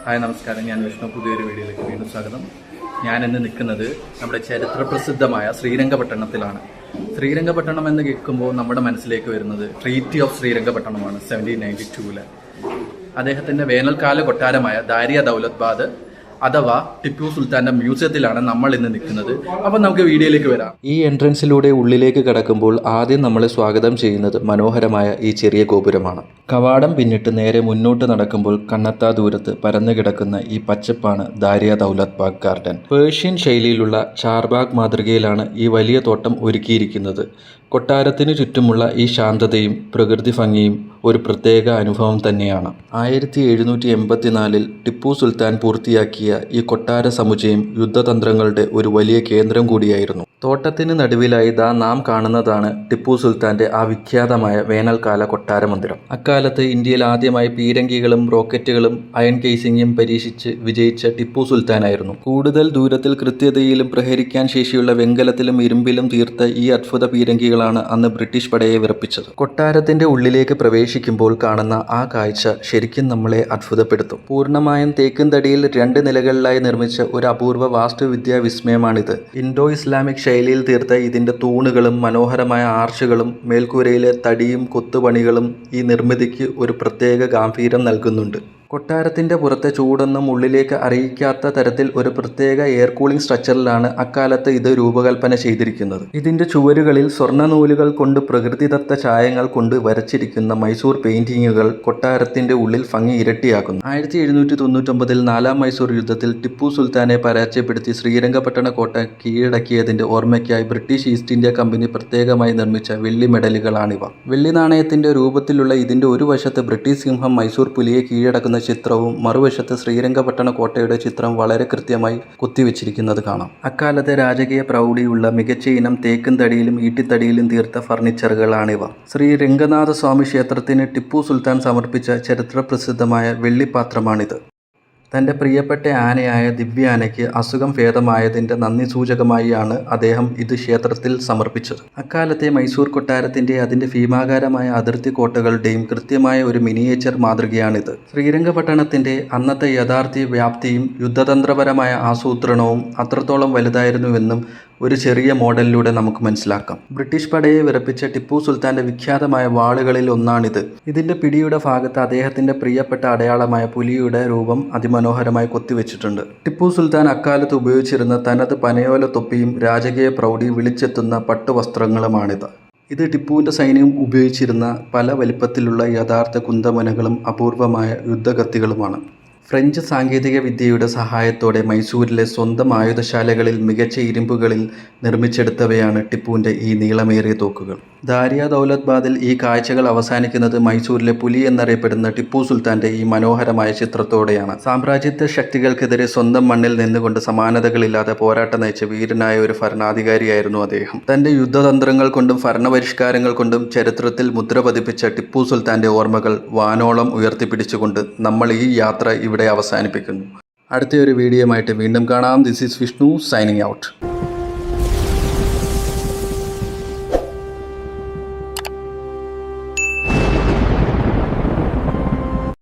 Hi നമസ്കാരം, ഞാൻ വിഷ്ണു. പുതിയൊരു വീഡിയോയിലേക്ക് വീണ്ടും സ്വാഗതം. ഞാൻ ഇന്ന് നിൽക്കുന്നത് നമ്മുടെ ചരിത്രപ്രസിദ്ധമായ ശ്രീരംഗപട്ടണത്തിലാണ്. ശ്രീരംഗപട്ടണം എന്ന് കേൾക്കുമ്പോൾ നമ്മുടെ മനസ്സിലേക്ക് വരുന്നത് ട്രീറ്റി ഓഫ് ശ്രീരംഗപട്ടണമാണ്. 1792 അദ്ദേഹത്തിന്റെ വേനൽക്കാല കൊട്ടാരമായ ദാരിയ ദൗലത്ബാദ് അഥവാ ടിപ്പു സുൽത്താന്റെ മ്യൂസിയത്തിലാണ് നമ്മൾ ഇന്ന് നിൽക്കുന്നത്. അപ്പം നമുക്ക് വീഡിയോയിലേക്ക് വരാം. ഈ എൻട്രൻസിലൂടെ ഉള്ളിലേക്ക് കടക്കുമ്പോൾ ആദ്യം നമ്മളെ സ്വാഗതം ചെയ്യുന്നത് മനോഹരമായ ഈ ചെറിയ ഗോപുരമാണ്. കവാടം പിന്നിട്ട് നേരെ മുന്നോട്ട് നടക്കുമ്പോൾ കണ്ണെത്താ ദൂരത്ത് പരന്നു കിടക്കുന്ന ഈ പച്ചപ്പാണ് ദാരിയ ദൗലത്ബാഗ് ഗാർഡൻ. പേർഷ്യൻ ശൈലിയിലുള്ള ചാർബാഗ് മാതൃകയിലാണ് ഈ വലിയ തോട്ടം ഒരുക്കിയിരിക്കുന്നത്. കൊട്ടാരത്തിന് ചുറ്റുമുള്ള ഈ ശാന്തതയും പ്രകൃതി ഭംഗിയും ഒരു പ്രത്യേക അനുഭവം തന്നെയാണ്. 1784 ടിപ്പു സുൽത്താൻ പൂർത്തിയാക്കിയ ഈ കൊട്ടാര സമുച്ചയം യുദ്ധതന്ത്രങ്ങളുടെ ഒരു വലിയ കേന്ദ്രം കൂടിയായിരുന്നു. തോട്ടത്തിന് നടുവിലായി നാം കാണുന്നതാണ് ടിപ്പു സുൽത്താന്റെ ആ വിഖ്യാതമായ വേനൽക്കാല കൊട്ടാര മന്ദിരം. അക്കാലത്ത് ഇന്ത്യയിൽ ആദ്യമായി പീരങ്കികളും റോക്കറ്റുകളും അയൺ കേസിംഗും പരീക്ഷിച്ച് വിജയിച്ച ടിപ്പു സുൽത്താനായിരുന്നു. കൂടുതൽ ദൂരത്തിൽ കൃത്യതയിലും പ്രഹരിക്കാൻ ശേഷിയുള്ള വെങ്കലത്തിലും ഇരുമ്പിലും തീർത്ത ഈ അത്ഭുത പീരങ്കികളാണ് അന്ന് ബ്രിട്ടീഷ് പടയെ വിറപ്പിച്ചത്. കൊട്ടാരത്തിന്റെ ഉള്ളിലേക്ക് പ്രവേശിക്കുമ്പോൾ കാണുന്ന ആ കാഴ്ച ശരിക്കും നമ്മളെ അത്ഭുതപ്പെടുത്തും. പൂർണ്ണമായും തേക്കിൻ തടിയിൽ 2 നിലകളിലായി നിർമ്മിച്ച ഒരു അപൂർവ വാസ്തുവിദ്യാ വിസ്മയമാണിത്. ഇൻഡോ ഇസ്ലാമിക് ശൈലിയിൽ തീർത്ത ഇതിന്റെ തൂണുകളും മനോഹരമായ ആർച്ചുകളും മേൽക്കൂരയിലെ തടിയും കൊത്തുപണികളും ഈ നിർമ്മിതിക്ക് ഒരു പ്രത്യേക ഗാംഭീര്യം നൽകുന്നുണ്ട്. കൊട്ടാരത്തിന്റെ പുറത്തെ ചൂടൊന്നും ഉള്ളിലേക്ക് അറിയിക്കാത്ത തരത്തിൽ ഒരു പ്രത്യേക എയർ കൂളിംഗ് സ്ട്രക്ചറിലാണ് അക്കാലത്ത് ഇത് രൂപകൽപ്പന ചെയ്തിരിക്കുന്നത്. ഇതിന്റെ ചുവരുകളിൽ സ്വർണ്ണ നൂലുകൾ കൊണ്ട് പ്രകൃതിദത്ത ഛായങ്ങൾ കൊണ്ട് വരച്ചിരിക്കുന്ന മൈസൂർ പെയിന്റിങ്ങുകൾ കൊട്ടാരത്തിന്റെ ഉള്ളിൽ ഭംഗി ഇരട്ടിയാക്കുന്നു. 1799 4ാം മൈസൂർ യുദ്ധത്തിൽ ടിപ്പു സുൽത്താനെ പരാജയപ്പെടുത്തി ശ്രീരംഗപട്ടണ കോട്ട കീഴടക്കിയതിന്റെ ഓർമ്മയ്ക്കായി ബ്രിട്ടീഷ് ഈസ്റ്റ് ഇന്ത്യ കമ്പനി പ്രത്യേകമായി നിർമ്മിച്ച വെള്ളി മെഡലുകളാണിവ. വെള്ളി നാണയത്തിന്റെ രൂപത്തിലുള്ള ഇതിന്റെ ഒരു വശത്ത് ബ്രിട്ടീഷ് സിംഹം മൈസൂർ പുലിയെ കീഴടക്കുന്ന ചിത്രവും മറുവശത്ത് ശ്രീരംഗപട്ടണ കോട്ടയുടെ ചിത്രം വളരെ കൃത്യമായി കൊത്തിവെച്ചിരിക്കുന്നത് കാണാം. അക്കാലത്തെ രാജകീയ പ്രൗഢിയുള്ള മികച്ച ഇനം തേക്കിൻ തടിയിലും ഈട്ടിത്തടിയിലും തീർത്ത ഫർണിച്ചറുകളാണിവ. ശ്രീ രംഗനാഥ സ്വാമി ക്ഷേത്രത്തിന് ടിപ്പു സുൽത്താൻ സമർപ്പിച്ച ചരിത്രപ്രസിദ്ധമായ വെള്ളിപ്പാത്രമാണിത്. തൻ്റെ പ്രിയപ്പെട്ട ആനയായ ദിവ്യാനയ്ക്ക് അസുഖം ഭേദമായതിൻ്റെ നന്ദി സൂചകമായാണ് അദ്ദേഹം ഇത് ക്ഷേത്രത്തിൽ സമർപ്പിച്ചത്. അക്കാലത്തെ മൈസൂർ കൊട്ടാരത്തിൻ്റെ അതിൻ്റെ ഭീമാകാരമായ അതിർത്തി കോട്ടകളുടെയും കൃത്യമായ ഒരു മിനിയേച്ചർ മാതൃകയാണിത്. ശ്രീരംഗപട്ടണത്തിൻ്റെ അന്നത്തെ യഥാർത്ഥ വ്യാപ്തിയും യുദ്ധതന്ത്രപരമായ ആസൂത്രണവും അത്രത്തോളം വലുതായിരുന്നുവെന്നും ഒരു ചെറിയ മോഡലിലൂടെ നമുക്ക് മനസ്സിലാക്കാം. ബ്രിട്ടീഷ് പടയെ വിറപ്പിച്ച ടിപ്പു സുൽത്താന്റെ വിഖ്യാതമായ വാളുകളിൽ ഒന്നാണിത്. ഇതിന്റെ പിടിയുടെ ഭാഗത്ത് അദ്ദേഹത്തിന്റെ പ്രിയപ്പെട്ട അടയാളമായ പുലിയുടെ രൂപം അതിമനോഹരമായി കൊത്തിവെച്ചിട്ടുണ്ട്. ടിപ്പു സുൽത്താൻ അക്കാലത്ത് ഉപയോഗിച്ചിരുന്ന തനത് പനയോല തൊപ്പിയും രാജകീയ പ്രൗഢി വിളിച്ചെത്തുന്ന പട്ടുവസ്ത്രങ്ങളുമാണിത്. ഇത് ടിപ്പുവിന്റെ സൈന്യം ഉപയോഗിച്ചിരുന്ന പല വലിപ്പത്തിലുള്ള യഥാർത്ഥ കുന്തമുനകളും അപൂർവമായ യുദ്ധകത്തികളുമാണ്. ഫ്രഞ്ച് സാങ്കേതിക വിദ്യയുടെ സഹായത്തോടെ മൈസൂരിലെ സ്വന്തം ആയുധശാലകളിൽ മികച്ച ഇരുമ്പുകളിൽ നിർമ്മിച്ചെടുത്തവയാണ് ടിപ്പുവിൻ്റെ ഈ നീളമേറിയ തോക്കുകൾ. ദാരിയ ദൗലത്ബാദിൽ ഈ കാഴ്ചകൾ അവസാനിക്കുന്നത് മൈസൂരിലെ പുലി എന്നറിയപ്പെടുന്ന ടിപ്പു സുൽത്താന്റെ ഈ മനോഹരമായ ചിത്രത്തോടെയാണ്. സാമ്രാജ്യത്വ ശക്തികൾക്കെതിരെ സ്വന്തം മണ്ണിൽ നിന്നുകൊണ്ട് സമാനതകളില്ലാതെ പോരാട്ടം നയിച്ച വീരനായ ഒരു ഭരണാധികാരിയായിരുന്നു അദ്ദേഹം. തൻ്റെ യുദ്ധതന്ത്രങ്ങൾ കൊണ്ടും ഭരണപരിഷ്കാരങ്ങൾ കൊണ്ടും ചരിത്രത്തിൽ മുദ്ര പതിപ്പിച്ച ടിപ്പു സുൽത്താന്റെ ഓർമ്മകൾ വാനോളം ഉയർത്തിപ്പിടിച്ചുകൊണ്ട് നമ്മൾ ഈ യാത്ര ഇവിടെ അവസാനിപ്പിക്കുന്നു. അടുത്ത ഒരു വീഡിയോയുമായിട്ട് വീണ്ടും കാണാം. This is Vishnu signing out.